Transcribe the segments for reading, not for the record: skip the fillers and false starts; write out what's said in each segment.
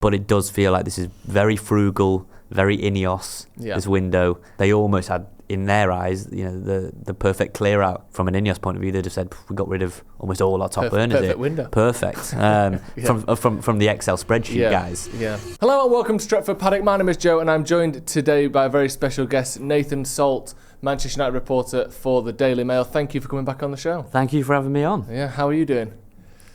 but it does feel like this is very frugal, very INEOS, this window. They almost had, in their eyes, the perfect clear out from an INEOS point of view. They'd have said, we got rid of almost all our top earners. Perfect window. Perfect. From the Excel spreadsheet, guys. Yeah. Hello and welcome to Stretford Paddock. My name is Joe and I'm joined today by a very special guest, Nathan Salt, Manchester United reporter for the Daily Mail. Thank you for coming back on the show. Thank you for having me on. Yeah, how are you doing?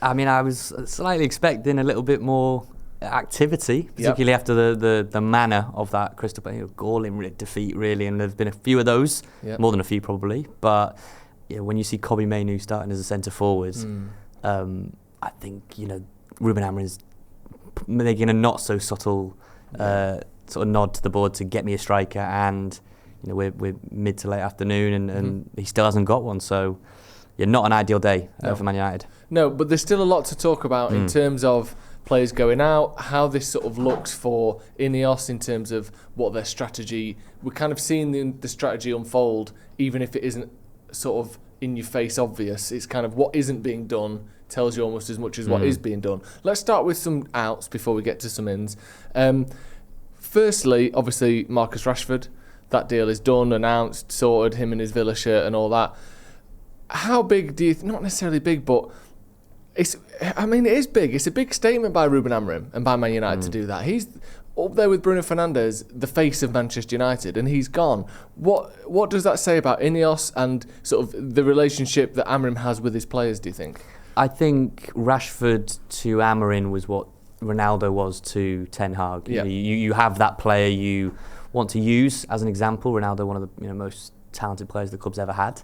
I mean, I was slightly expecting a little bit more activity, particularly after the manner of that Crystal Palace galling defeat, really, and there's been a few of those, more than a few probably. But when you see Kobbie Mainoo starting as a centre forward, I think Ruben Amorim's making a not so subtle sort of nod to the board to get me a striker, and we're mid to late afternoon, and he still hasn't got one. So not an ideal day for Man United. No, but there's still a lot to talk about in terms of players going out, how this sort of looks for INEOS in terms of what their strategy. We're kind of seeing the strategy unfold, even if it isn't sort of in your face obvious. It's kind of what isn't being done tells you almost as much as what is being done. Let's start with some outs before we get to some ins. Firstly, obviously, Marcus Rashford. That deal is done, announced, sorted, him in his Villa shirt and all that. How big do you not necessarily big, but it is big. It's a big statement by Ruben Amorim and by Man United to do that. He's up there with Bruno Fernandes, the face of Manchester United, and he's gone. What does that say about INEOS and sort of the relationship that Amorim has with his players, do you think? I think Rashford to Amorim was what Ronaldo was to Ten Hag. You have that player you want to use as an example. Ronaldo, one of the most talented players the club's ever had.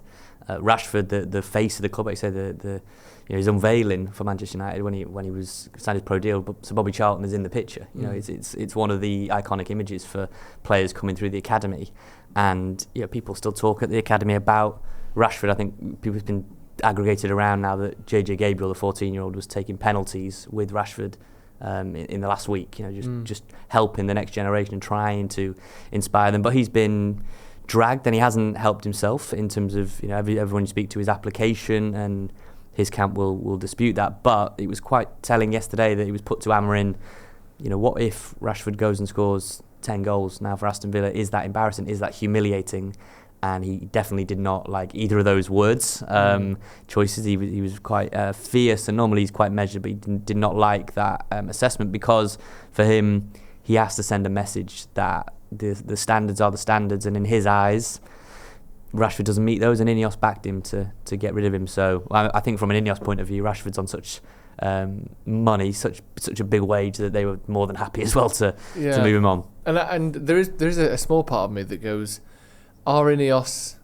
Rashford, the face of the club, like I say, his unveiling for Manchester United when he was signed his pro deal. So Bobby Charlton is in the picture. It's one of the iconic images for players coming through the academy, and people still talk at the academy about Rashford. I think people's been aggregated around now that JJ Gabriel, the 14-year-old, was taking penalties with Rashford in the last week. Just helping the next generation and trying to inspire them. But he's been dragged, and he hasn't helped himself in terms of everyone you speak to, his application, and his camp will dispute that. But it was quite telling yesterday that he was put to Amorim, what if Rashford goes and scores 10 goals now for Aston Villa? Is that embarrassing? Is that humiliating? And he definitely did not like either of those words choices. He was quite fierce, and normally he's quite measured, but he did not like that assessment, because for him, he has to send a message that the standards are the standards, and in his eyes, Rashford doesn't meet those, and INEOS backed him to get rid of him. So I think from an INEOS point of view, Rashford's on such money, such a big wage, that they were more than happy as well to move him on. And there is a small part of me that goes, are INEOS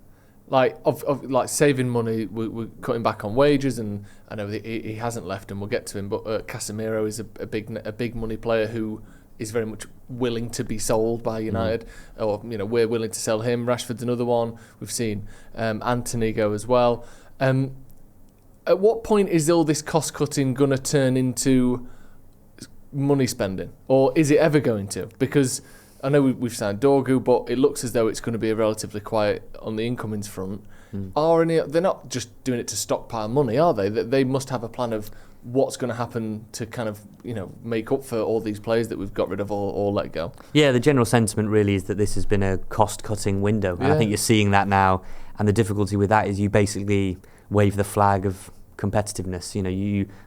like saving money? We're cutting back on wages, and I know that he hasn't left, and we'll get to him. But Casemiro is a big money player who is very much willing to be sold by United, or we're willing to sell him. Rashford's another one. We've seen Anthony go as well. At what point is all this cost cutting going to turn into money spending, or is it ever going to? Because I know we've signed Dorgu, but it looks as though it's going to be a relatively quiet on the incomings front. They're not just doing it to stockpile money, are they? They must have a plan of what's going to happen to kind of make up for all these players that we've got rid of or let go. Yeah, the general sentiment really is that this has been a cost-cutting window, and I think you're seeing that now. And the difficulty with that is you basically wave the flag of competitiveness.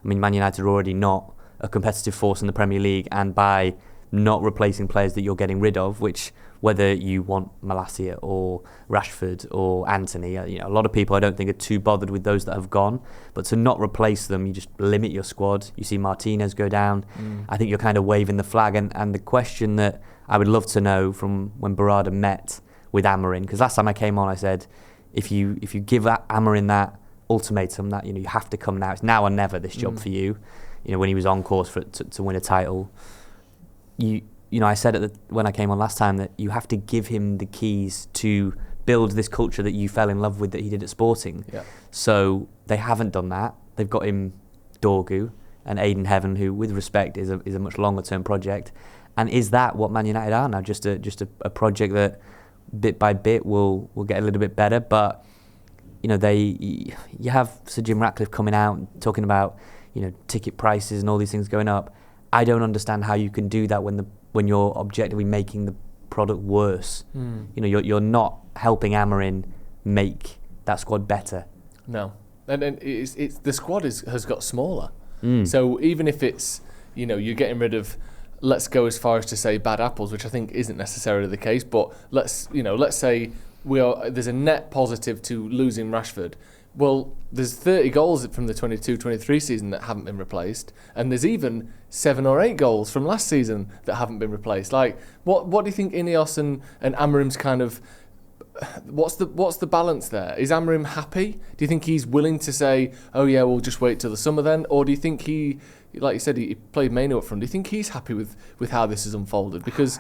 Man United are already not a competitive force in the Premier League, and by not replacing players that you're getting rid of, which whether you want Malacia or Rashford or Anthony, a lot of people I don't think are too bothered with those that have gone, but to not replace them, you just limit your squad. You see Martinez go down. I think you're kind of waving the flag, and the question that I would love to know from when Barada met with Amorim, because last time I came on I said, if you give Amorim that ultimatum that you have to come now, it's now or never this job for you, when he was on course to win a title, I said when I came on last time that you have to give him the keys to build this culture that you fell in love with that he did at Sporting. So they haven't done that. They've got him Dorgu and Aiden Heaven, who, with respect, is a much longer term project. And is that what Man United are now? Just a project that bit by bit will get a little bit better. But you have Sir Jim Ratcliffe coming out and talking about ticket prices and all these things going up. I don't understand how you can do that when you're objectively making the product worse. You know, you're not helping Amorim make that squad better. No, and it's the squad has got smaller. So even if it's, you know, you're getting rid of, let's go as far as to say bad apples, which I think isn't necessarily the case, but let's say there's a net positive to losing Rashford. Well, there's 30 goals from the 22-23 season that haven't been replaced, and there's even 7 or 8 goals from last season that haven't been replaced. Like, what do you think INEOS and Amorim's kind of, what's the balance there? Is Amorim happy? Do you think he's willing to say, oh yeah, we'll just wait till the summer then? Or do you think he, like you said, he played Maino up front, do you think he's happy with how this has unfolded? Because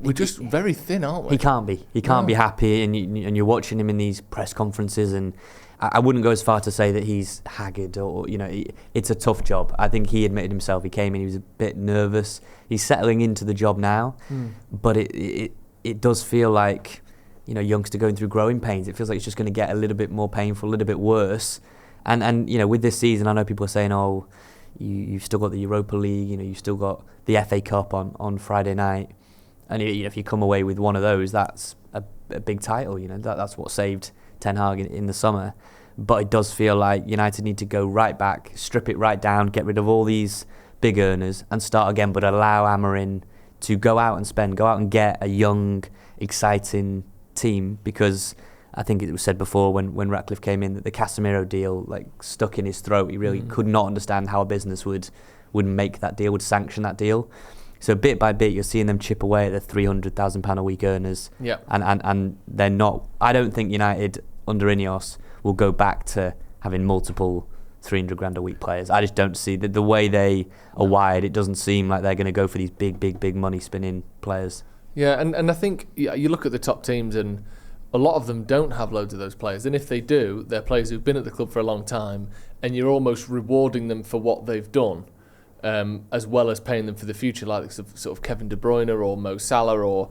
we're just very thin, aren't we? He can't be. He can't be happy, and you're watching him in these press conferences, and I wouldn't go as far to say that he's haggard or, you know, it's a tough job. I think he admitted himself, he came in, he was a bit nervous. He's settling into the job now, but it does feel like, you know, youngster going through growing pains. It feels like it's just going to get a little bit more painful, a little bit worse. And you know, with this season, I know people are saying, oh, you've still got the Europa League, you know, you've still got the FA Cup on Friday night. And you know, if you come away with one of those, that's a big title. You know, that's what saved Ten Hag in the summer. But it does feel like United need to go right back, strip it right down, get rid of all these big earners and start again, but allow Amorim to go out and get a young, exciting team. Because I think it was said before when Ratcliffe came in that the Casemiro deal like stuck in his throat. He really could not understand how a business would make that deal, would sanction that deal. So bit by bit, you're seeing them chip away at the £300,000 a week earners. Yeah. And they're not. I don't think United under INEOS will go back to having multiple 300 grand a week players. I just don't see the way they are wired. It doesn't seem like they're going to go for these big money spinning players. Yeah, and I think you look at the top teams, and a lot of them don't have loads of those players. And if they do, they're players who've been at the club for a long time, and you're almost rewarding them for what they've done. As well as paying them for the future, like sort of Kevin De Bruyne or Mo Salah or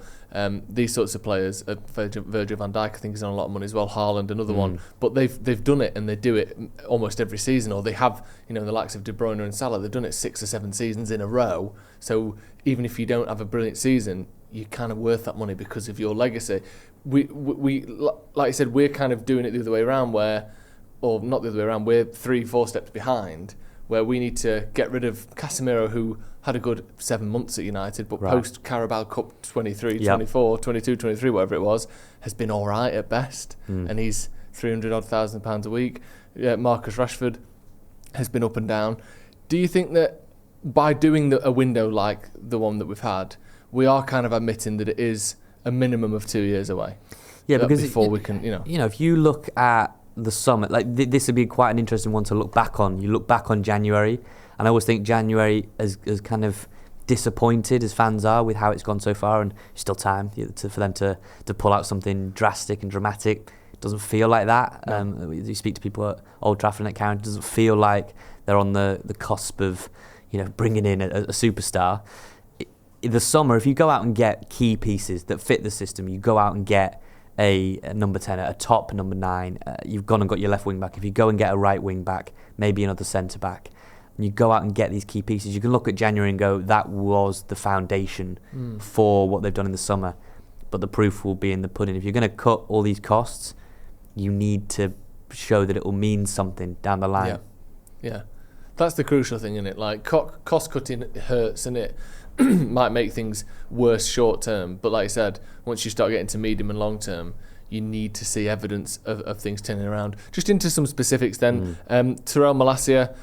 these sorts of players. Virgil van Dijk, I think, is on a lot of money as well. Haaland, another one. But they've done it, and they do it almost every season. Or they have, you know, the likes of De Bruyne and Salah, they've done it 6 or 7 seasons in a row. So even if you don't have a brilliant season, you're kind of worth that money because of your legacy. We like I said, we're kind of doing it the other way around, we're 3-4 steps behind, where we need to get rid of Casemiro, who had a good 7 months at United, but post Carabao Cup 23, 24, 22, 23, whatever it was, has been all right at best. And he's £300,000 a week. Marcus Rashford has been up and down. Do you think that by doing a window like the one that we've had, we are kind of admitting that it is a minimum of 2 years away? Yeah, because before we can, you know, if you look at the summer, like this would be quite an interesting one to look back on. You look back on January, and I always think January as kind of disappointed as fans are with how it's gone so far, and still time for them to pull out something drastic and dramatic. It doesn't feel like that. No. You speak to people at Old Trafford and at Carrington, it doesn't feel like they're on the cusp of, you know, bringing in a superstar. In the summer, if you go out and get key pieces that fit the system, you go out and get a number 10, a top number 9, you've gone and got your left wing back. If you go and get a right wing back, maybe another centre back, and you go out and get these key pieces, you can look at January and go, that was the foundation for what they've done in the summer. But the proof will be in the pudding. If you're going to cut all these costs, you need to show that it will mean something down the line. Yeah. That's the crucial thing, isn't it? Like, cost cutting hurts, and it might make things worse short term. But like I said, once you start getting to medium and long term, you need to see evidence of things turning around. Just into some specifics then. Tyrell Malacia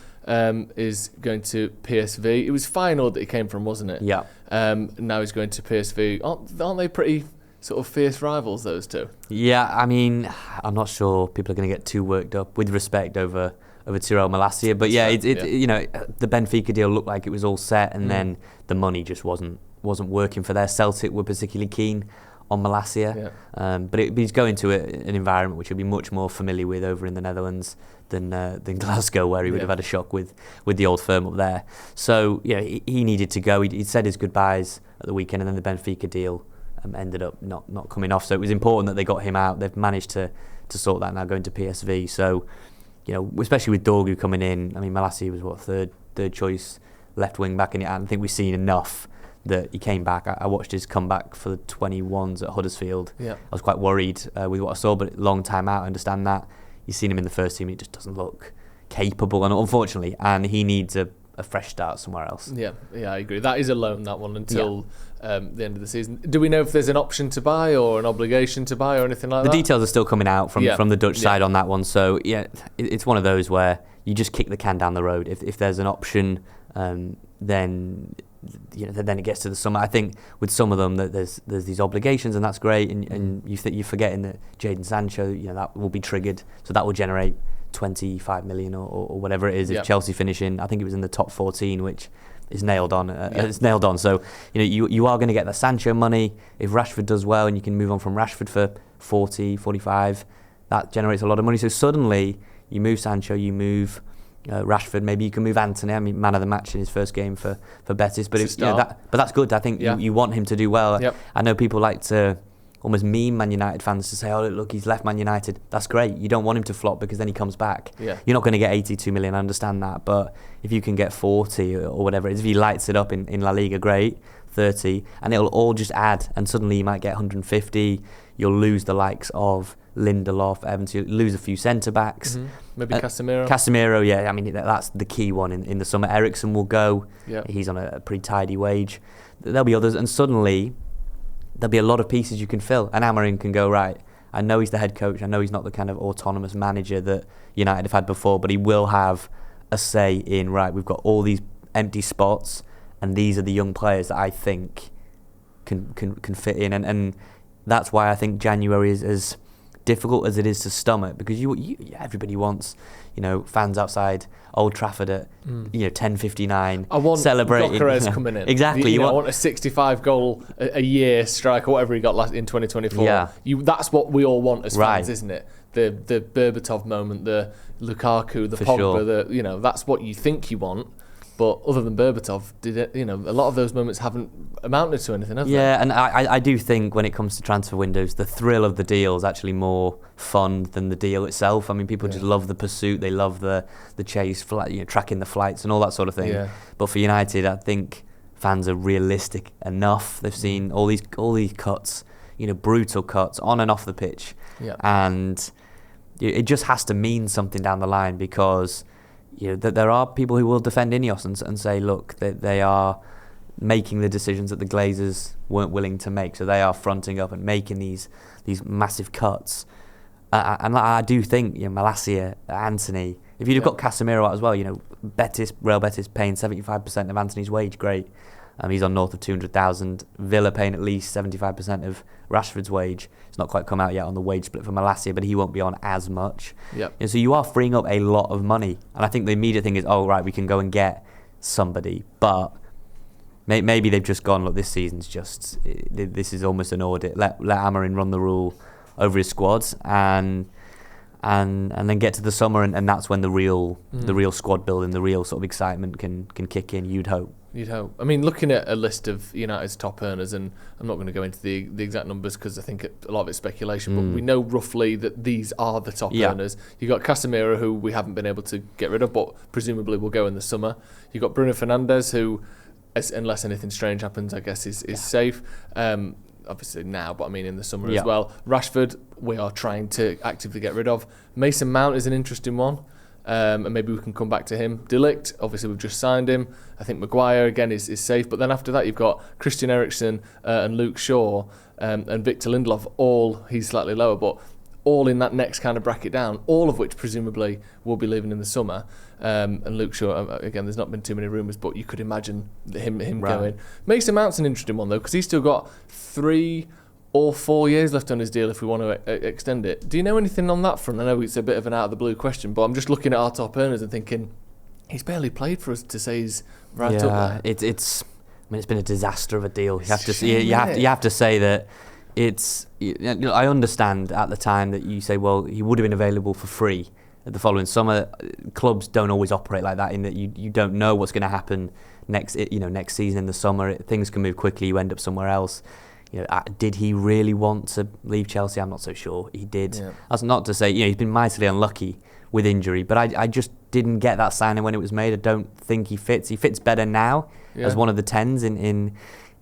is going to PSV. It was Feyenoord that he came from, wasn't it? Yeah. Now he's going to PSV. Aren't they pretty sort of fierce rivals, those two? Yeah, I mean, I'm not sure people are going to get too worked up, with respect, over Tyrell Malacia, but yeah, you know, the Benfica deal looked like it was all set, and then the money just wasn't working for there. Celtic were particularly keen on Malacia, but he's going to an environment which he'll be much more familiar with over in the Netherlands than Glasgow, where he would have had a shock with the old firm up there. So yeah, he needed to go. He'd said his goodbyes at the weekend, and then the Benfica deal ended up not coming off. So it was important that they got him out. They've managed to sort that now, going to PSV. So, you know, especially with Dorgu coming in, I mean, Malacia was third choice left wing back, and I think we've seen enough that he came back. I watched his comeback for the 21s at Huddersfield. Yeah. I was quite worried with what I saw, but long time out, I understand that. You've seen him in the first team, he just doesn't look capable, and unfortunately, and he needs a fresh start somewhere else. Yeah, I agree. That is a loan, that one, until the end of the season. Do we know if there's an option to buy or an obligation to buy or anything like that? The details are still coming out from the Dutch side on that one. So, it's one of those where you just kick the can down the road. If there's an option, then it gets to the summer. I think with some of them that there's these obligations, and that's great, and you're forgetting that Jadon Sancho, that will be triggered, so that will generate 25 million or whatever it is if Chelsea finish in, I think it was in the top 14, which is nailed on. It's nailed on. So you are going to get the Sancho money. If Rashford does well and you can move on from Rashford for 40, 45, that generates a lot of money. So suddenly you move Sancho, you move Rashford, maybe you can move Anthony. I mean, man of the match in his first game for Betis, but but that's good. I think you want him to do well. Yep. I know people like to almost meme Man United fans to say, oh, look, he's left Man United. That's great. You don't want him to flop because then he comes back. Yeah. You're not going to get 82 million, I understand that. But if you can get 40 or whatever it is, if he lights it up in La Liga, great, 30, and it'll all just add. And suddenly you might get 150. You'll lose the likes of Lindelof, Evans, you'll lose a few centre-backs. Mm-hmm. Maybe Casemiro. Casemiro, yeah. I mean, that's the key one in the summer. Eriksen will go. Yeah. He's on a pretty tidy wage. There'll be others. And suddenly there'll be a lot of pieces you can fill. And Amorim can go, right, I know he's the head coach. I know he's not the kind of autonomous manager that United have had before, but he will have a say in, right, we've got all these empty spots, and these are the young players that I think can fit in. And that's why I think January is as difficult as it is to stomach, because everybody wants, fans outside Old Trafford at 10:59 celebrating. Gyökeres coming in. Exactly. I want a 65 goal a year striker, whatever he got in 2024. Yeah. That's what we all want as fans, Right. isn't it? The Berbatov moment, the Lukaku, the For Pogba, sure. That's what you think you want. But other than Berbatov, a lot of those moments haven't amounted to anything, have they? Yeah, and I do think when it comes to transfer windows, the thrill of the deal is actually more fun than the deal itself. I mean, people just love the pursuit, they love the chase, tracking the flights and all that sort of thing. Yeah. But for United, I think fans are realistic enough. They've seen all these cuts, brutal cuts on and off the pitch, and it just has to mean something down the line, because that there are people who will defend INEOS and say, look, they are making the decisions that the Glazers weren't willing to make. So they are fronting up and making these massive cuts. And I do think, Malacia, Anthony, if you'd have got Casemiro out as well, Real Betis paying 75% of Anthony's wage, great. He's on north of 200,000. Villa paying at least 75% of Rashford's wage. It's not quite come out yet on the wage split for Malacia, but he won't be on as much. Yep. And so you are freeing up a lot of money. And I think the immediate thing is, we can go and get somebody. But maybe they've just gone, look, this season's this is almost an audit. Let Amorim run the rule over his squads and then get to the summer, and that's when the real squad building, the real sort of excitement can kick in, you'd hope. You'd hope. I mean, looking at a list of United's top earners, and I'm not going to go into the exact numbers because I think a lot of it's speculation, but we know roughly that these are the top earners. You've got Casemiro, who we haven't been able to get rid of, but presumably will go in the summer. You've got Bruno Fernandes, who, unless anything strange happens, I guess is safe. Obviously now, but I mean in the summer as well. Rashford, we are trying to actively get rid of. Mason Mount is an interesting one. And maybe we can come back to him. De Ligt, obviously we've just signed him. I think Maguire again is safe. But then after that you've got Christian Eriksen and Luke Shaw and Victor Lindelof. He's slightly lower, but all in that next kind of bracket down. All of which presumably will be leaving in the summer. And Luke Shaw, again, there's not been too many rumours, but you could imagine him going. Mason Mount's an interesting one though, because he's still got 3 or 4 years left on his deal if we want to extend it. Do you know anything on that front? I know it's a bit of an out of the blue question, but I'm just looking at our top earners and thinking he's barely played for us to say he's right up there. It's been a disaster of a deal. You have to say that it's. I understand at the time that you say, well, he would have been available for free the following summer. Clubs don't always operate like that, in that you don't know what's going to happen next season in the summer. Things can move quickly. You end up somewhere else. Did he really want to leave Chelsea? I'm not so sure he did. Yeah. That's not to say, he's been mightily unlucky with injury, but I just didn't get that signing when it was made. I don't think he fits. He fits better now as one of the 10s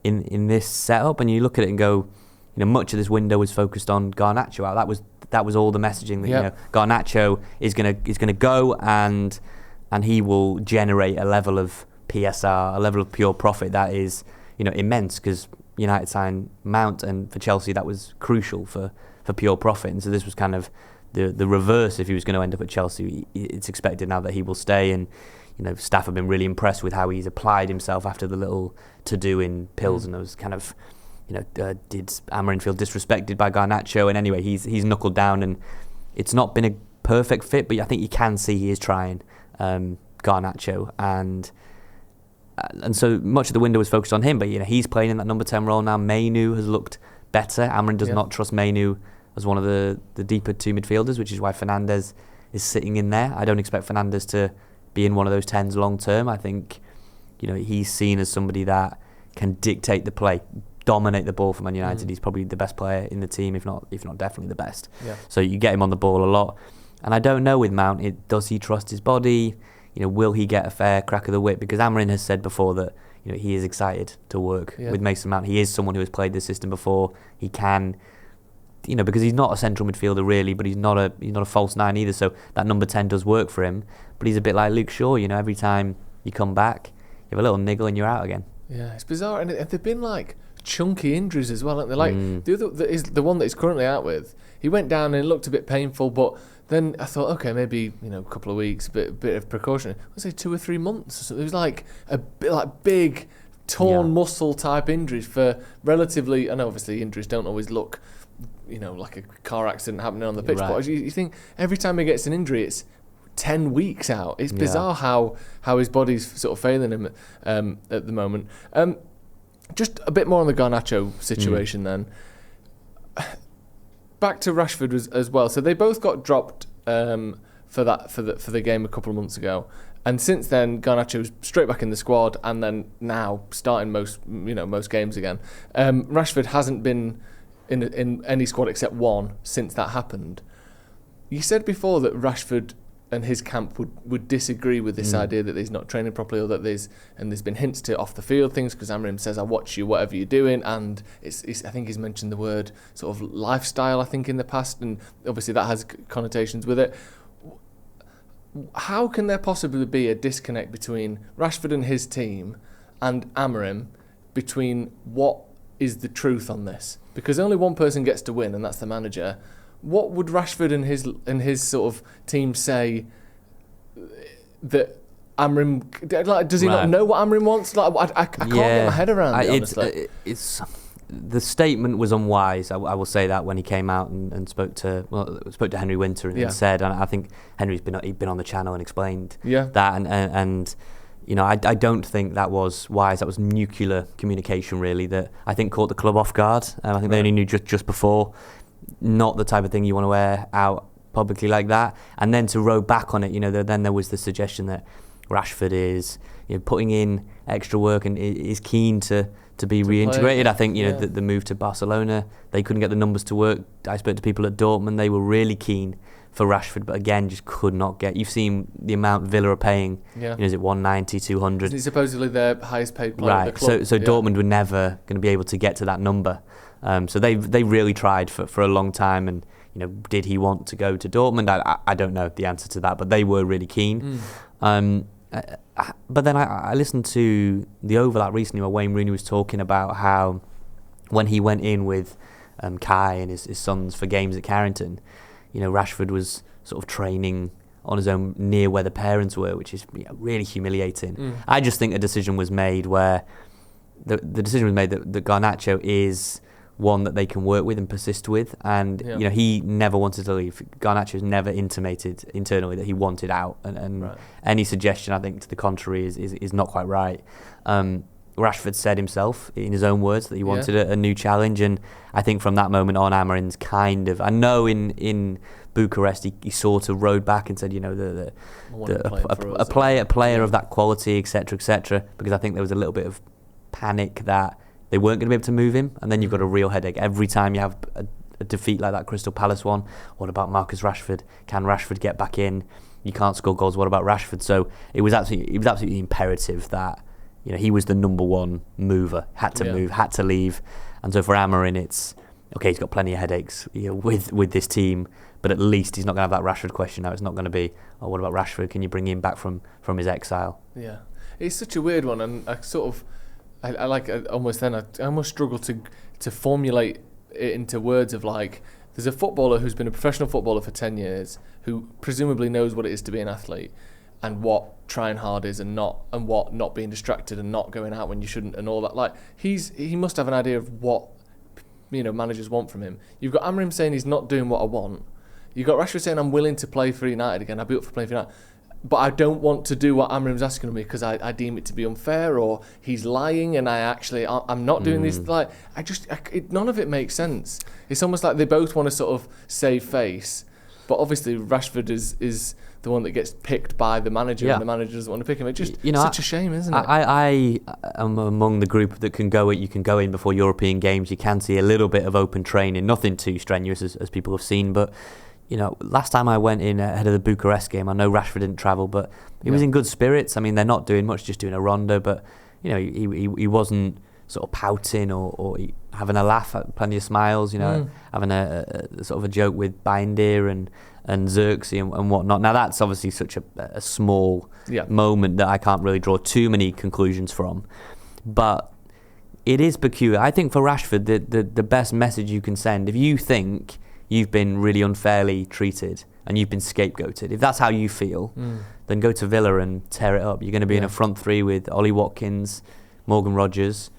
in this setup. And you look at it and go, much of this window was focused on Garnacho out. That was all the messaging that Garnacho is gonna go and he will generate a level of PSR, a level of pure profit that is immense, because United signed Mount, and for Chelsea that was crucial for pure profit. And so this was kind of the reverse. If he was going to end up at Chelsea, it's expected now that he will stay. And staff have been really impressed with how he's applied himself after the little to-do in Pilsen. It was kind of, did Amorim feel disrespected by Garnacho? And anyway, he's knuckled down, and it's not been a perfect fit, but I think you can see he is trying Garnacho, and so much of the window was focused on him. But he's playing in that number 10 role now. Mainu has looked better. Amorim does not trust Mainu as one of the deeper two midfielders, which is why Fernandes is sitting in there. I don't expect Fernandes to be in one of those 10s long term. I think he's seen as somebody that can dictate the play, dominate the ball for Man United. He's probably the best player in the team, if not definitely the best. So you get him on the ball a lot. And I don't know with Mount, does he trust his body? Will he get a fair crack of the whip? Because Amorim has said before that he is excited to work with Mason Mount. He is someone who has played this system before. He can, because he's not a central midfielder really, but he's not a false nine either. So that number 10 does work for him. But he's a bit like Luke Shaw. Every time you come back, you have a little niggle and you're out again. Yeah, it's bizarre, and they've been like chunky injuries as well. They're like the other is the one that he's currently out with. He went down and it looked a bit painful, but then I thought, okay, maybe a couple of weeks, bit of precaution. Let's say 2 or 3 months. So it was like a bit like big torn muscle type injuries for relatively. And obviously injuries don't always look, like a car accident happening on the pitch. But you think every time he gets an injury, it's 10 weeks out. It's bizarre how his body's sort of failing him at the moment. Just a bit more on the Garnacho situation then. Back to Rashford as well. So they both got dropped for the game a couple of months ago, and since then Garnacho's straight back in the squad, and then now starting most games again. Rashford hasn't been in any squad except one since that happened. You said before that Rashford and his camp would disagree with this idea that he's not training properly, or that there's been hints to off the field things, because Amorim says, I watch you whatever you're doing, and it's I think he's mentioned the word sort of lifestyle I think in the past, and obviously that has connotations with it. How can there possibly be a disconnect between Rashford and his team and Amorim, between what is the truth on this? Because only one person gets to win, and that's the manager. What would Rashford and his sort of team say that Amorim, like, does he not know what Amorim wants? Like, I can't get my head around it, honestly. The statement was unwise. I will say that, when he came out and spoke to Henry Winter and said, and I think Henry's been on the channel and explained that, and I don't think that was wise. That was nuclear communication, really, that I think caught the club off guard. I think they only knew just before. Not the type of thing you want to wear out publicly like that. And then to row back on it, then there was the suggestion that Rashford is putting in extra work and is keen to be reintegrated. Play. I think the move to Barcelona, they couldn't get the numbers to work. I spoke to people at Dortmund, they were really keen for Rashford, but again just could not get. You've seen the amount Villa are paying. Is it 190, 200? Isn't he supposedly their highest paid player at the club? So Dortmund were never going to be able to get to that number. So they really tried for a long time, and did he want to go to Dortmund? I don't know the answer to that, but they were really keen. But then I listened to the overlap recently where Wayne Rooney was talking about how when he went in with Kai and his sons for games at Carrington, Rashford was sort of training on his own near where the parents were, which is really humiliating. I just think a decision was made where the decision was made that Garnacho is one that they can work with and persist with, and he never wanted to leave. Garnacho's never intimated internally that he wanted out, and any suggestion I think to the contrary is not quite right. Rashford said himself in his own words that he wanted a new challenge, and I think from that moment on, Amorim's kind of, I know in Bucharest he sort of rode back and said a player of that quality, etc., because I think there was a little bit of panic that they weren't going to be able to move him, and then you've got a real headache every time you have a defeat like that Crystal Palace one. What about Marcus Rashford? Can Rashford get back in? you can't score goals. What about Rashford? So it was absolutely imperative that he was the number one mover. Had to move, had to leave, and so for Amorim, it's okay. He's got plenty of headaches with this team, but at least he's not going to have that Rashford question now. It's not going to be, oh, what about Rashford? Can you bring him back from his exile? Yeah, it's such a weird one, and I almost struggle to formulate it into words of like, there's a footballer who's been a professional footballer for 10 years who presumably knows what it is to be an athlete and what trying hard is and what not being distracted and not going out when you shouldn't and all that. Like he must have an idea of what managers want from him. You've got Amorim saying he's not doing what I want. You've got Rashford saying I'm willing to play for United again. I'd be up for playing for United. But I don't want to do what Amorim's asking of me because I deem it to be unfair, or he's lying and I'm not doing this. Like none of it makes sense. It's almost like they both want to sort of save face, but obviously Rashford is the one that gets picked by the manager, and the manager doesn't want to pick him. It's just such a shame, isn't it? I am among the group that can go. You can go in before European games. You can see a little bit of open training, nothing too strenuous as people have seen, but. Last time I went in ahead of the Bucharest game, I know Rashford didn't travel, but he was in good spirits. I mean, they're not doing much, just doing a rondo, but he wasn't sort of pouting or having a laugh, plenty of smiles. Having a sort of a joke with Bindir and Xerxes and whatnot. Now that's obviously such a small moment that I can't really draw too many conclusions from, but it is peculiar. I think for Rashford, the best message you can send, if you think you've been really unfairly treated and you've been scapegoated, if that's how you feel, then go to Villa and tear it up. You're going to be in a front three with Ollie Watkins, Morgan Rogers.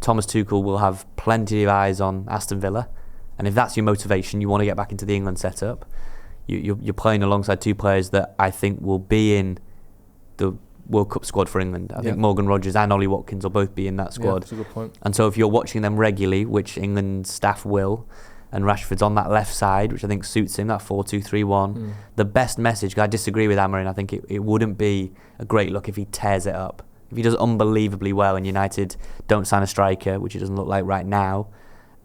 Thomas Tuchel will have plenty of eyes on Aston Villa, and if that's your motivation, you want to get back into the England setup, you're playing alongside two players that I think will be in the World Cup squad for England. I think Morgan Rogers and Ollie Watkins will both be in that squad. That's a good point. And so if you're watching them regularly, which England staff will, and Rashford's on that left side, which I think suits him, that 4-2-3-1. The best message, because I disagree with Amorim, I think it wouldn't be a great look if he tears it up. If he does unbelievably well and United don't sign a striker, which it doesn't look like right now,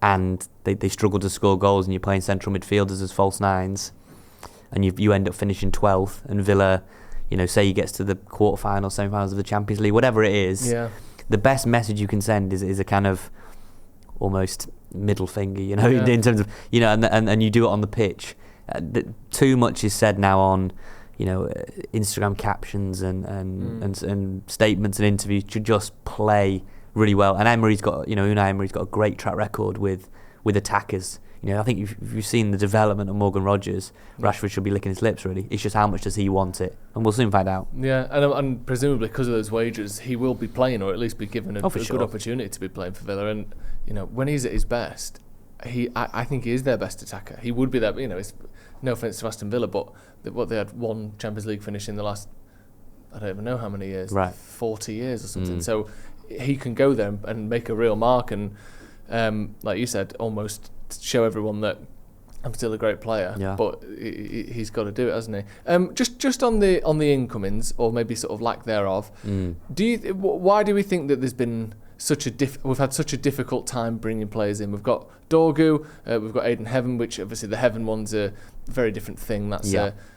and they struggle to score goals and you're playing central midfielders as false nines, and you end up finishing 12th, and Villa, say he gets to the quarterfinals, semi-finals of the Champions League, whatever it is, the best message you can send is a kind of almost middle finger, in terms of, and you do it on the pitch. Too much is said now on, Instagram captions and statements and interviews to just play really well. And Unai Emery's got a great track record with attackers. I think if you've seen the development of Morgan Rogers, Rashford should be licking his lips, really. It's just how much does he want it? And we'll soon find out. Yeah, and presumably because of those wages, he will be playing, or at least be given a good opportunity to be playing for Villa. And, when he's at his best, I think he is their best attacker. He would be their, it's, no offence to Aston Villa, but they had one Champions League finish in the last, I don't even know how many years, right. 40 years or something. So he can go there and make a real mark and, like you said, almost show everyone that I'm still a great player, but he's got to do it, hasn't he? Just on the incomings, or maybe sort of lack thereof. Why do we think that there's been we've had such a difficult time bringing players in? We've got Dorgu, we've got Aiden Heaven, which obviously the Heaven one's a very different thing. That's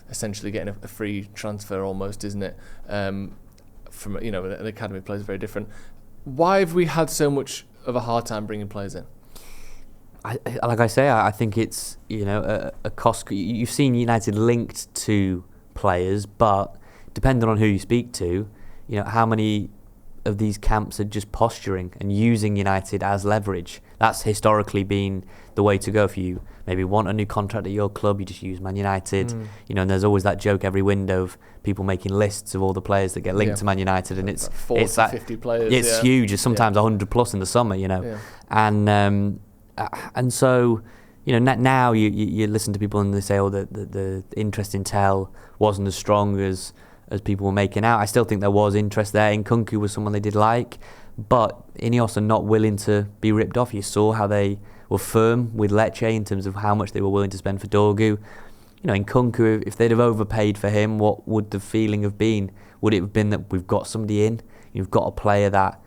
essentially getting a free transfer almost, isn't it? From an academy player is very different. Why have we had so much of a hard time bringing players in? I think it's a cost. You've seen United linked to players, but depending on who you speak to, how many of these camps are just posturing and using United as leverage. That's historically been the way to go. If you maybe want a new contract at your club, you just use Man United. And there's always that joke every window of people making lists of all the players that get linked to Man United, and it's 40, 50 players. It's huge. It's sometimes 100 plus in the summer. And so, now you listen to people and they say, the interest in Tel wasn't as strong as people were making out. I still think there was interest there. Nkunku was someone they did like, but INEOS are not willing to be ripped off. You saw how they were firm with Lecce in terms of how much they were willing to spend for Dorgu. Nkunku, if they'd have overpaid for him, what would the feeling have been? Would it have been that we've got somebody in, you've got a player that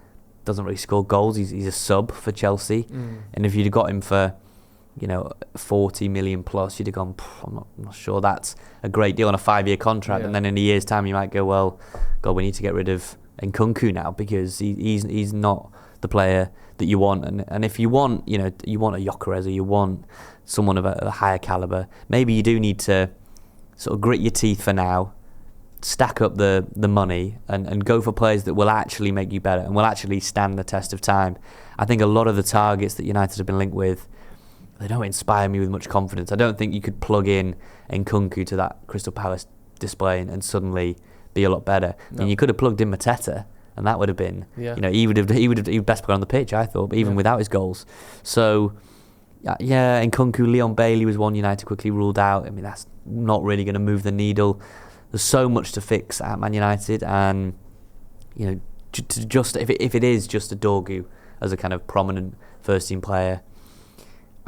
doesn't really score goals, he's a sub for Chelsea, and if you'd have got him for 40 million plus, you'd have gone, I'm not sure that's a great deal on a 5-year contract. And then in a year's time, you might go, well, God, we need to get rid of Nkunku now because he's not the player that you want. And if you want, you want a Gyökeres, or you want someone of a higher caliber, maybe you do need to sort of grit your teeth for now, stack up the money and go for players that will actually make you better and will actually stand the test of time. I think a lot of the targets that United have been linked with, they don't inspire me with much confidence. I don't think you could plug in Nkunku to that Crystal Palace display and suddenly be a lot better. No. And you could have plugged in Mateta, and that would have been, he would have best player on the pitch, I thought, but even without his goals. So, Nkunku, Leon Bailey was one United quickly ruled out. I mean, that's not really going to move the needle. There's so much to fix at Man United, and if it is just a Dorgu as a kind of prominent first team player,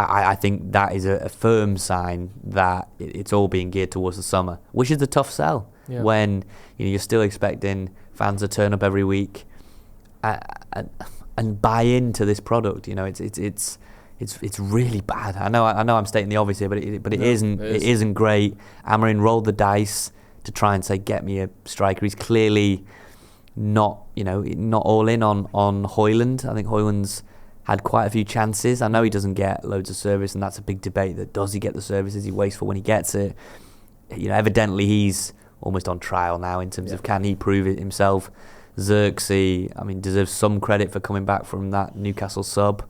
I think that is a firm sign that it's all being geared towards the summer, which is a tough sell when you're still expecting fans to turn up every week and buy into this product. It's really bad. I know I'm stating the obvious here, but it isn't great. Amorim rolled the dice to try and say, get me a striker. He's clearly not all in on Højlund. I think Højlund's had quite a few chances. I know he doesn't get loads of service, and that's a big debate. That does he get the service? Is he wasteful when he gets it? Evidently he's almost on trial now in terms of can he prove it himself. Xerxes, deserves some credit for coming back from that Newcastle sub.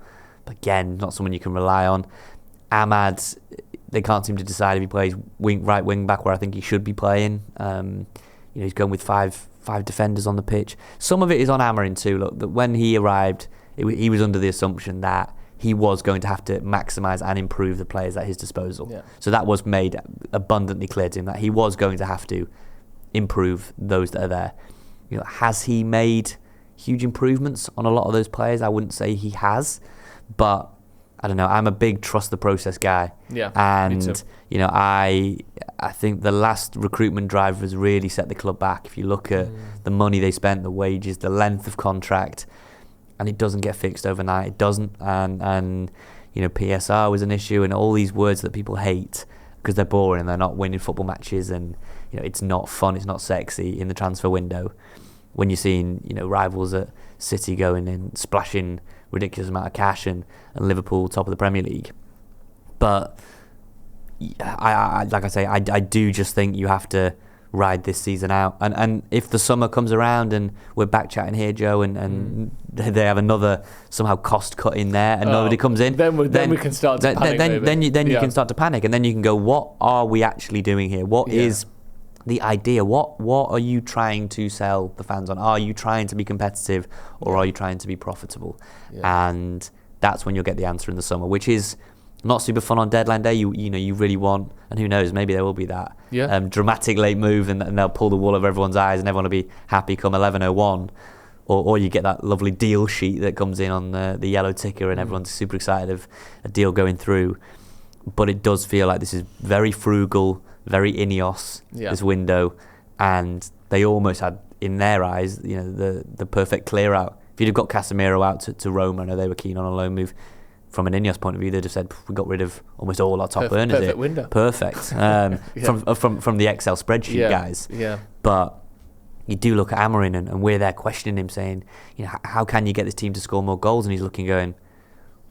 But again, not someone you can rely on. Ahmad, they can't seem to decide if he plays right wing back where I think he should be playing. He's going with five defenders on the pitch. Some of it is on Amorim too. Look, that when he arrived, he was under the assumption that he was going to have to maximise and improve the players at his disposal. Yeah. So that was made abundantly clear to him that he was going to have to improve those that are there. Has he made huge improvements on a lot of those players? I wouldn't say he has, but I don't know. I'm a big trust the process guy. Yeah, and me too. I think the last recruitment drive has really set the club back. If you look at the money they spent, the wages, the length of contract, and it doesn't get fixed overnight. It doesn't, and PSR was an issue, and all these words that people hate because they're boring and they're not winning football matches, and it's not fun, it's not sexy in the transfer window. When you're seeing rivals at City going and splashing ridiculous amount of cash and Liverpool top of the Premier League, but I like I say, I do just think you have to ride this season out, and if the summer comes around and we're back chatting here, Joe, and they have another somehow cost cut in there and nobody comes in, then we can start to panic. Then you can start to panic, and then you can go, what are we actually doing here? What is the idea? What are you trying to sell the fans on? Are you trying to be competitive, or are you trying to be profitable? And that's when you'll get the answer in the summer, which is not super fun on deadline day. You really want, and who knows, maybe there will be that dramatic late move, and they'll pull the wool over everyone's eyes, and everyone will be happy come 11:01, or you get that lovely deal sheet that comes in on the yellow ticker, and everyone's super excited of a deal going through. But it does feel like this is very frugal, very INEOS, this window, and they almost had in their eyes, the perfect clear out. If you'd have got Casemiro out to Roma, I know they were keen on a loan move. From an INEOS point of view, they'd have said, we got rid of almost all our top earners. Perfect window. Perfect. From the Excel spreadsheet guys. Yeah. But you do look at Amorim, and we're there questioning him, saying, how can you get this team to score more goals? And he's looking, going,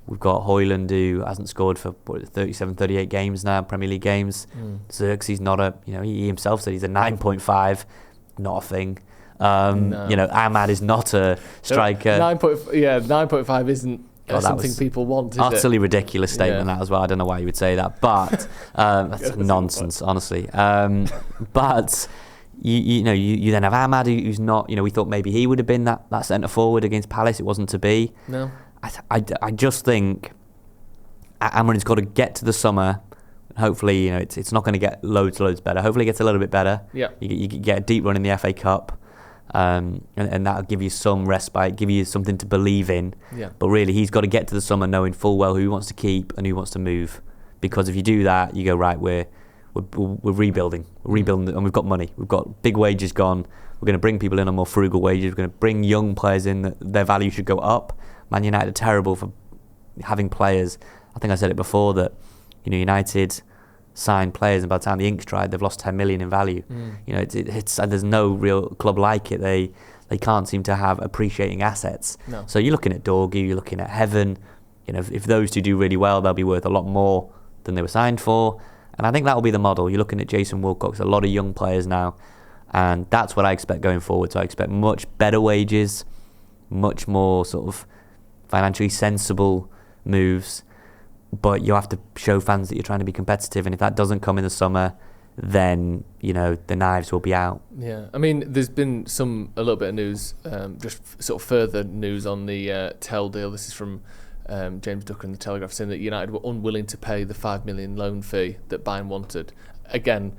we've got Højlund, who hasn't scored for 37, 38 games now, Premier League games. Xerxes, not a, he himself said he's a 9.5, not a thing. Ahmad is not a striker. 9.5 isn't something people want, is utterly ridiculous statement that as well. I don't know why you would say that, but that's nonsense, honestly. But you then have Ahmad, who's not. We thought maybe he would have been that centre forward against Palace. It wasn't to be. No. I just think Amorim's got to get to the summer. Hopefully, it's not going to get loads better. Hopefully, it gets a little bit better. Yeah. You get a deep run in the FA Cup. And that'll give you some respite, give you something to believe in. Yeah. But really, he's got to get to the summer knowing full well who he wants to keep and who wants to move. Because if you do that, you go, right, we're rebuilding. We're rebuilding, and we've got money. We've got big wages gone. We're going to bring people in on more frugal wages. We're going to bring young players in that their value should go up. Man United are terrible for having players. I think I said it before that, United signed players, and by the time the ink's dried, they've lost 10 million in value. It's there's no real club like it. They can't seem to have appreciating assets. No. So you're looking at Dorgu, you're looking at Heaven. If those two do really well, they'll be worth a lot more than they were signed for. And I think that will be the model. You're looking at Jason Wilcox, a lot of young players now, and that's what I expect going forward. So I expect much better wages, much more sort of financially sensible moves, but you have to show fans that you're trying to be competitive, and if that doesn't come in the summer, then the knives will be out. Yeah, I mean, there's been a little bit of news, just sort of further news on the Tell deal. This is from James Ducker in the Telegraph, saying that United were unwilling to pay the $5 million loan fee that Bayern wanted. Again,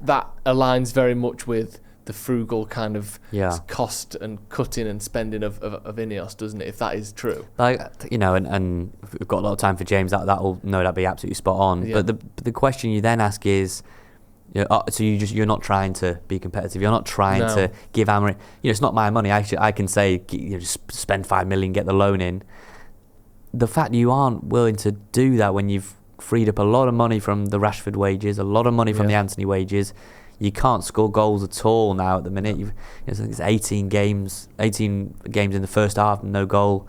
that aligns very much with the frugal kind of cost and cutting and spending of INEOS, doesn't it? If that is true, and we've got a lot of time for James. That'll no doubt be absolutely spot on. Yeah. But the question you then ask is, so you're not trying to be competitive. You're not trying to give Amorim. It's not my money. I can say just spend $5 million, get the loan in. The fact you aren't willing to do that when you've freed up a lot of money from the Rashford wages, a lot of money from the Antony wages. You can't score goals at all now at the minute. It's 18 games in the first half, no goal.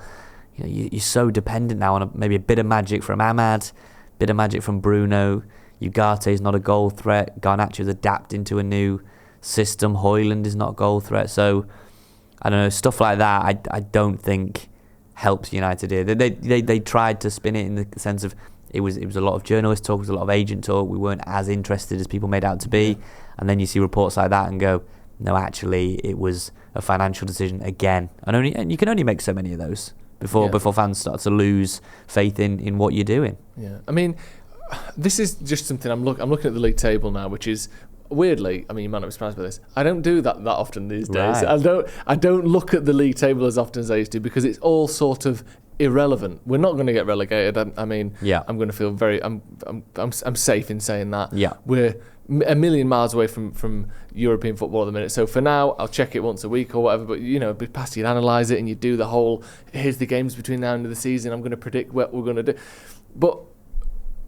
You're so dependent now on maybe a bit of magic from Ahmad, a bit of magic from Bruno. Ugarte's not a goal threat. Garnacho's adapting to a new system. Højlund is not a goal threat. So, I don't know, stuff like that I don't think helps United here. They tried to spin it in the sense of it was a lot of journalist talk, it was a lot of agent talk. We weren't as interested as people made out to be. And then you see reports like that and go, no, actually, it was a financial decision again. And you can only make so many of those before fans start to lose faith in what you're doing. Yeah, I mean, this is just something I'm looking at the league table now, which is weirdly, I mean, you might not be surprised by this, I don't do that often these days. Right. I don't look at the league table as often as I used to, because it's all sort of irrelevant. We're not going to get relegated. I'm going to feel very. I'm safe in saying that. Yeah, we're a million miles away from European football at the minute. So for now, I'll check it once a week or whatever. But past you'd analyse it and you do the whole. Here's the games between now and the season. I'm going to predict what we're going to do. But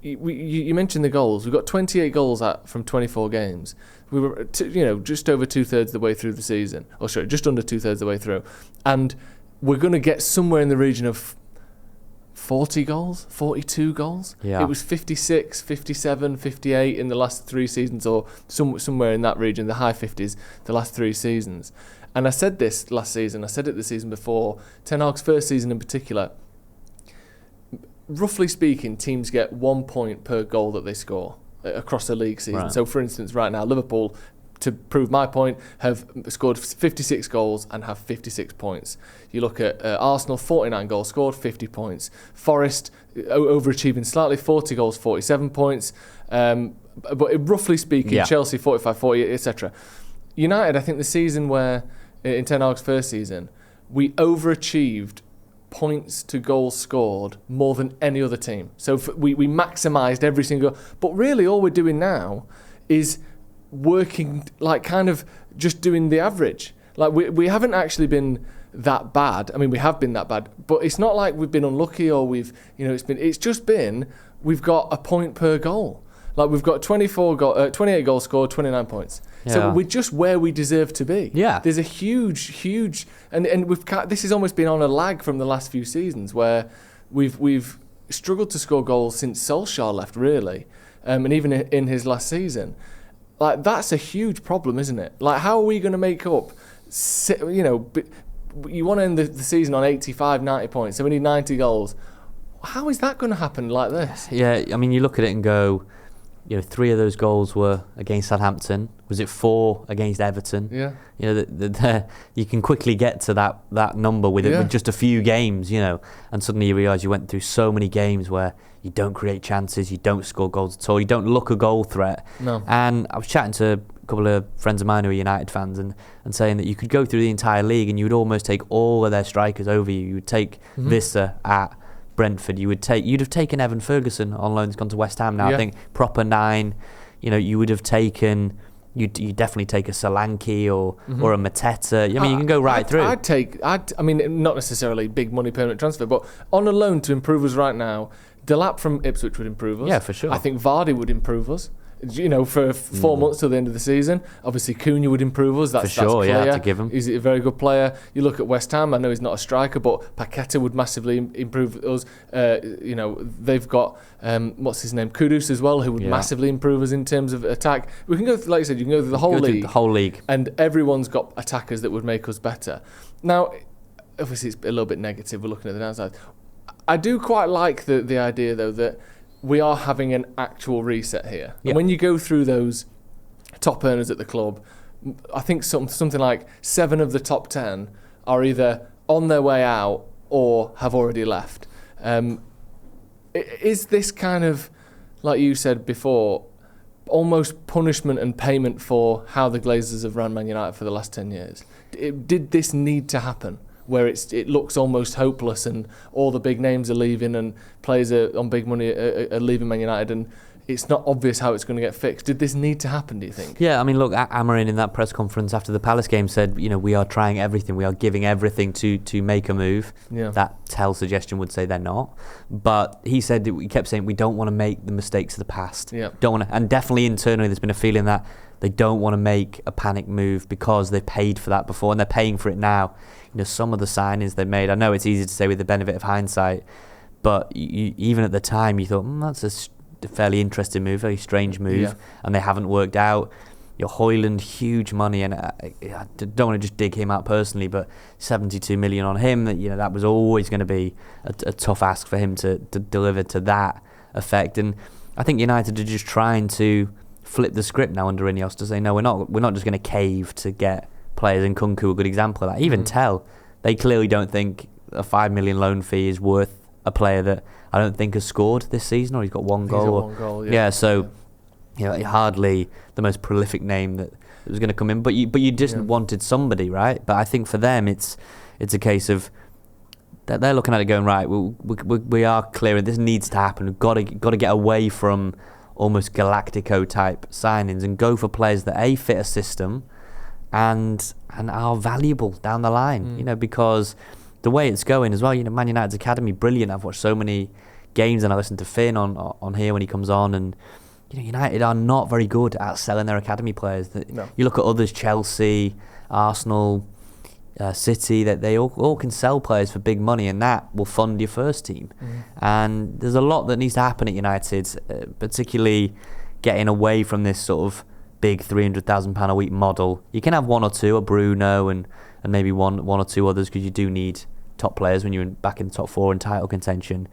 you mentioned the goals. We've got 28 goals from 24 games. We were just over 2/3 of the way through the season. Or sorry, just under 2/3 of the way through, and we're going to get somewhere in the region of 40 goals, 42 goals. Yeah. It was 56, 57, 58 in the last 3 seasons, or somewhere in that region, the high 50s, the last 3 seasons. And I said this last season, I said it the season before, Ten Hag's first season in particular, roughly speaking, teams get 1 point per goal that they score across a league season. Right. So for instance, right now, Liverpool, to prove my point, have scored 56 goals and have 56 points. You look at Arsenal, 49 goals scored, 50 points. Forest, overachieving slightly, 40 goals, 47 points. But roughly speaking, Chelsea, 45, 40, etc. United, I think the season where, in Ten Hag's first season, we overachieved points to goals scored more than any other team. So we maximised every single... But really, all we're doing now is working, like, kind of just doing the average. Like, we haven't actually been that bad. I mean, we have been that bad, but it's not like we've been unlucky or it's just been we've got a point per goal. Like, we've got 28 goals scored, 29 points. Yeah. So we're just where we deserve to be. Yeah. There's a huge and this has almost been on a lag from the last few seasons where we've struggled to score goals since Solskjaer left, really, and even in his last season. Like, that's a huge problem, isn't it? Like, how are we going to make up? You want to end the season on 85, 90 points, so we need 90 goals. How is that going to happen like this? Yeah, I mean, you look at it and go, 3 of those goals were against Southampton. Was it 4 against Everton? Yeah. You can quickly get to that number with just a few games, and suddenly you realise you went through so many games where you don't create chances, you don't score goals at all, you don't look a goal threat. No. And I was chatting to a couple of friends of mine who are United fans and saying that you could go through the entire league and you would almost take all of their strikers over you. You would take Visser at Brentford, you'd have taken Evan Ferguson on loan, he's gone to West Ham now. Yeah. I think proper 9. You would have taken you definitely take a Solanke or a Mateta. I mean, you can go through. I mean, not necessarily big money permanent transfer, but on a loan to improve us right now, Delap from Ipswich would improve us. Yeah, for sure. I think Vardy would improve us. For 4 months till the end of the season. Obviously, Cunha would improve us. That's for sure, clear. yeah, to give him. He's a very good player. You look at West Ham, I know he's not a striker, but Paqueta would massively improve us. They've got, what's his name, Kudus as well, who would massively improve us in terms of attack. We can go through, like you said, you can go through the whole league. And everyone's got attackers that would make us better. Now, obviously, it's a little bit negative. We're looking at the downside. I do quite like the idea, though, that we are having an actual reset here. Yeah. And when you go through those top earners at the club, I think something like 7 of the top 10 are either on their way out or have already left. Is this kind of, like you said before, almost punishment and payment for how the Glazers have run Man United for the last 10 years? Did this need to happen? Where it looks almost hopeless and all the big names are leaving and players on big money are leaving Man United and it's not obvious how it's going to get fixed. Did this need to happen, do you think? Yeah, I mean, look, Amorim in that press conference after the Palace game said, we are trying everything. We are giving everything to make a move. Yeah. That tell suggestion would say they're not. But he said, he kept saying, we don't want to make the mistakes of the past. Yeah. Don't want to, and definitely internally there's been a feeling that they don't want to make a panic move because they've paid for that before and they're paying for it now. Some of the signings they made, I know it's easy to say with the benefit of hindsight, but even at the time you thought, that's a fairly interesting move, very strange move, and they haven't worked out. Hoyland, huge money, and I don't want to just dig him out personally, but 72 million on him, that was always going to be a tough ask for him to deliver to that effect. And I think United are just trying to flip the script now under INEOS to say, no, we're not just going to cave to get players, and Kunku a good example of that. Even Tell, they clearly don't think a 5 million loan fee is worth a player that I don't think has scored this season, or he's got one goal. So hardly the most prolific name that was going to come in. But you just wanted somebody, right? But I think for them it's a case of that they're looking at it going, right, we are clear this needs to happen. We've got to get away from almost Galactico type signings and go for players that fit a system and are valuable down the line, because the way it's going as well, Man United's academy, brilliant. I've watched so many games and I listen to Finn on here when he comes on, and United are not very good at selling their academy players. No. You look at others, Chelsea, Arsenal, City, that they all can sell players for big money, and that will fund your first team. And there's a lot that needs to happen at United, particularly getting away from this sort of big £300,000 a week model. You can have one or two, a Bruno and maybe one or two others, because you do need top players when you're back in the top 4 in title contention.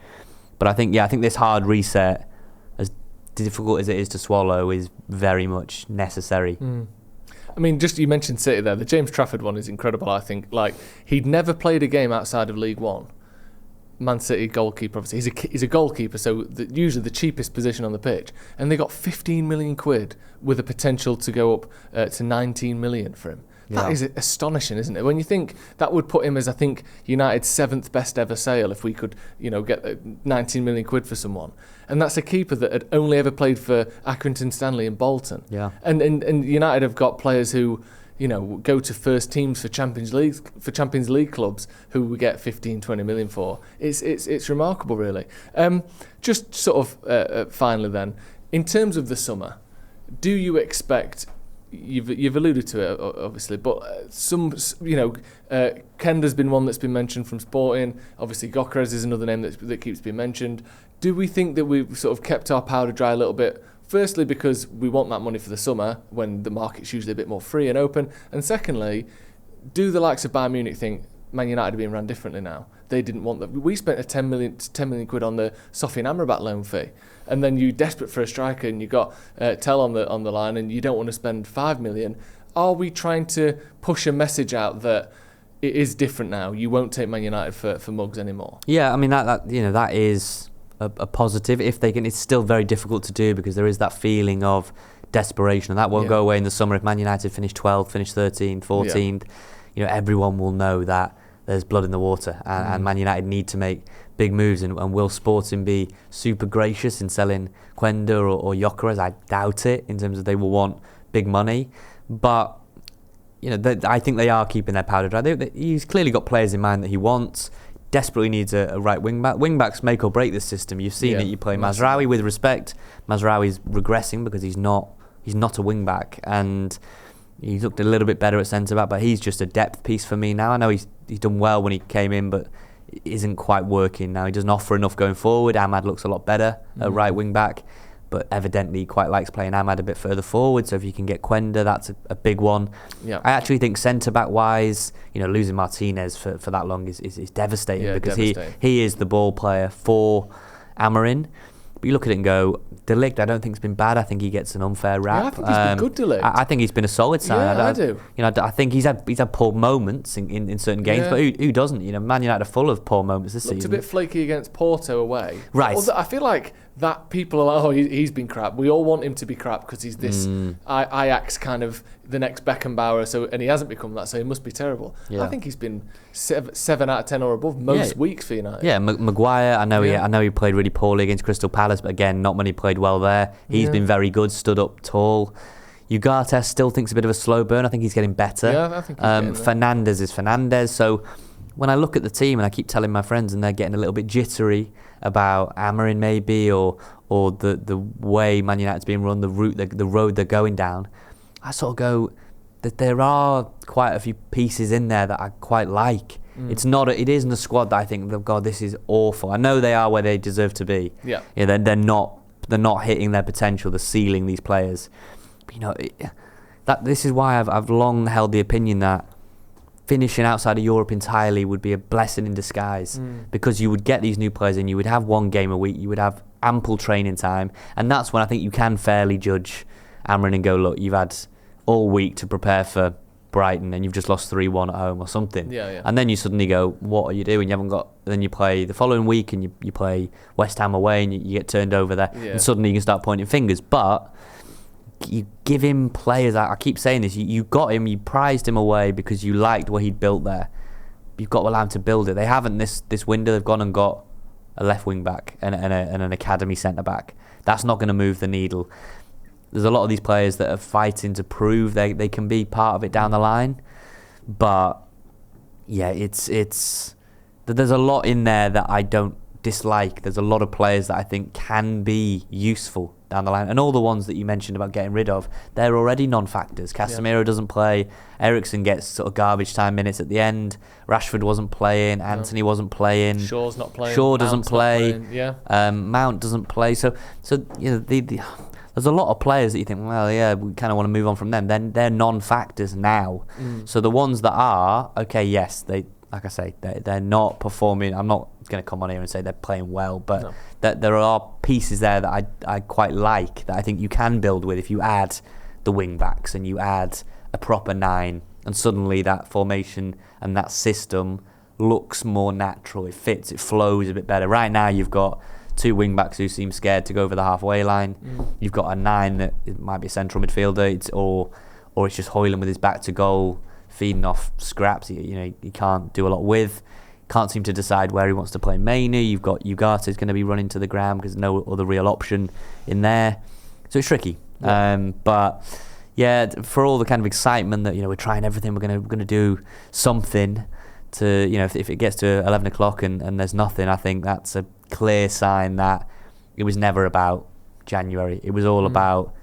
But I think this hard reset, as difficult as it is to swallow, is very much necessary. I mean, just you mentioned City there. The James Trafford one is incredible, I think. Like, he'd never played a game outside of League One. Man City goalkeeper, obviously. He's a goalkeeper, so usually the cheapest position on the pitch. And they got 15 million quid with a potential to go up to 19 million for him. That is astonishing, isn't it? When you think that would put him as, I think, United's 7th best ever sale if we could, get 19 million quid for someone. And that's a keeper that had only ever played for Accrington Stanley and Bolton. Yeah. And United have got players who, go to first teams for Champions League clubs who we get 15, 20 million for. It's remarkable, really. Just sort of finally then, in terms of the summer, do you expect? You've alluded to it, obviously, but Kenda's been one that's been mentioned from Sporting. Obviously, Gyökeres is another name that keeps being mentioned. Do we think that we've sort of kept our powder dry a little bit? Firstly, because we want that money for the summer when the market's usually a bit more free and open. And secondly, do the likes of Bayern Munich think Man United are being run differently now? They didn't want that. We spent 10 million quid on the Sofian Amrabat loan fee. And then you're desperate for a striker and you got Tell on the line and you don't want to spend 5 million. Are we trying to push a message out that it is different now? You won't take Man United for mugs anymore. Yeah, I mean that is a positive if they can. It's still very difficult to do because there is that feeling of desperation, and that won't go away in the summer. If Man United finish 12th, finish 13th, 14th, everyone will know that there's blood in the water, and Man United need to make big moves. And will Sporting be super gracious in selling Quenda or Gyökeres? I doubt it, in terms of they will want big money, but I think they are keeping their powder dry. He's clearly got players in mind that he wants. Desperately needs a right wing back. Wing backs make or break this system. You've seen it. You play Mazraoui with respect. Mazraoui's regressing because he's not a wing back, and he's looked a little bit better at centre back, but he's just a depth piece for me now. I know he's done well when he came in, but it isn't quite working now. He doesn't offer enough going forward. Ahmad looks a lot better at right wing back, but evidently he quite likes playing Ahmad a bit further forward. So if you can get Quenda, that's a big one. Yeah. I actually think centre back wise, losing Martinez for that long is devastating, because he is the ball player for Amorim. But you look at it and go, De Ligt, I don't think it's been bad. I think he gets an unfair rap. Yeah, I think he's been good, De Ligt. I think he's been a solid sign. Yeah, I do. I think he's had poor moments in certain games, but who doesn't? Man United are full of poor moments this season. Looked a bit flaky against Porto away. Right. Although I feel like that people are like, he's been crap. We all want him to be crap because he's this Ajax kind of the next Beckenbauer, and he hasn't become that, so he must be terrible. Yeah. I think he's been 7 out of 10 or above most weeks for United. Yeah, Maguire, I know he played really poorly against Crystal Palace, but again, not many played well there. He's been very good, stood up tall. Ugarte still thinks a bit of a slow burn. I think he's getting better. Yeah, I think he's getting Fernandes is Fernandes. So when I look at the team, and I keep telling my friends, and they're getting a little bit jittery about Amorim maybe, or the way Man United's being run, the road they're going down, I sort of go that there are quite a few pieces in there that I quite like. It isn't a squad that I think, oh God, this is awful. I know they are where they deserve to be. Yeah. They're not hitting their potential, the ceiling, these players. But this is why I've long held the opinion that finishing outside of Europe entirely would be a blessing in disguise, because you would get these new players and you would have one game a week, you would have ample training time, and that's when I think you can fairly judge Amorim and go, look, you've had all week to prepare for Brighton and you've just lost 3-1 at home or something. Yeah. And then you suddenly go, what are you doing? You haven't got. Then you play the following week and you play West Ham away and you get turned over there, and suddenly you can start pointing fingers. But you give him players. I keep saying this. You got him. You prized him away because you liked what he'd built there. You've got to allow him to build it. They haven't this window. They've gone and got a left wing back and an academy centre back. That's not going to move the needle. There's a lot of these players that are fighting to prove they can be part of it down the line, but yeah, it's there's a lot in there that I don't dislike. There's a lot of players that I think can be useful down the line, and all the ones that you mentioned about getting rid of, they're already non-factors. Casemiro doesn't play. Eriksen gets sort of garbage time minutes at the end. Rashford wasn't playing. Anthony wasn't playing. Shaw's not playing. Shaw doesn't play. Yeah. Mount doesn't play. So there's a lot of players that you think, well, yeah, we kind of want to move on from them. Then they're non-factors now. So the ones that are, okay, yes, they're not performing. I'm not going to come on here and say they're playing well, but that there are pieces there that I quite like, that I think you can build with if you add the wing backs and you add a proper 9, and suddenly that formation and that system looks more natural. It fits, it flows a bit better. Right now you've got 2 wing backs who seem scared to go over the halfway line. You've got a 9 that it might be a central midfielder, or it's just Højlund with his back to goal, feeding off scraps. He can't do a lot with. Can't seem to decide where he wants to play Mainoo. You've got Ugarte is going to be running to the ground because there's no other real option in there. So it's tricky. Yeah. But yeah, for all the kind of excitement that we're trying everything, we're going to do something to if it gets to 11 o'clock and there's nothing, I think that's a clear sign that it was never about January. It was all about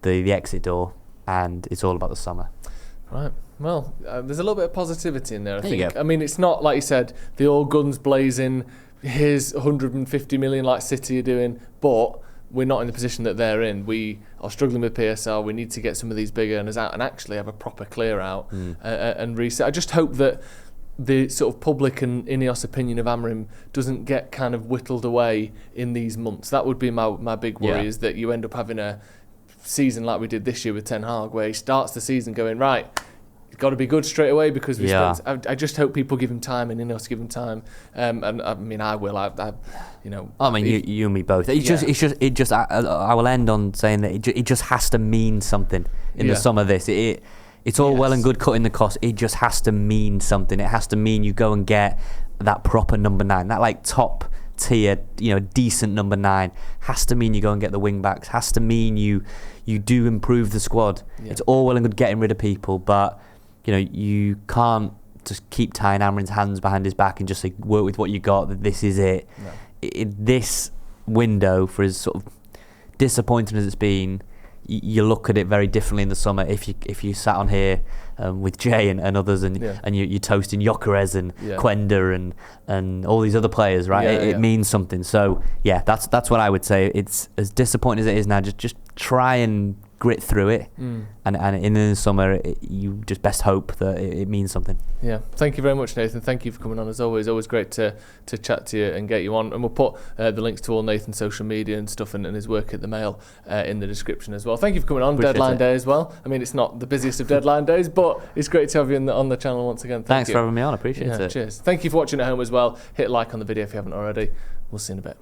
the exit door, and it's all about the summer. Right. Well, there's a little bit of positivity in there, I think. I mean, it's not, like you said, the all guns blazing, here's 150 million like City are doing, but we're not in the position that they're in. We are struggling with PSL. We need to get some of these big earners out and actually have a proper clear out and reset. I just hope that the sort of public and INEOS opinion of Amorim doesn't get kind of whittled away in these months. That would be my big worry, is that you end up having a season like we did this year with Ten Hag, where he starts the season going, right, it's got to be good straight away because we spent. I just hope people give him time and INEOS give him time. And I mean, I will. You and me both. I will end on saying that it just has to mean something in the summer. It's all well and good cutting the cost. It just has to mean something. It has to mean you go and get that proper number 9, that like top tier, decent number 9. Has to mean you go and get the wing backs. Has to mean you you do improve the squad. It's all well and good getting rid of people, but you can't just keep tying Amarin's hands behind his back and just say, work with what you got, this is it. No. This window, for as sort of disappointing as it's been, you look at it very differently in the summer. If you sat on here with Jay and others and you're toasting Gyökeres and Quenda and all these other players, right? It means something. So that's what I would say. It's as disappointing as it is now. Just try and grit through it, and in the summer you just best hope that it means something. Thank you very much, Nathan. Thank you for coming on, as always great to chat to you and get you on, and we'll put the links to all Nathan's social media and stuff and his work at the Mail in the description as well. Thank you for coming on. Appreciate deadline day as well. I mean, it's not the busiest of deadline days, but it's great to have you on the channel once again. Thanks for having me on. I appreciate it. Cheers. Thank you for watching at home as well. Hit like on the video if you haven't already. We'll see you in a bit.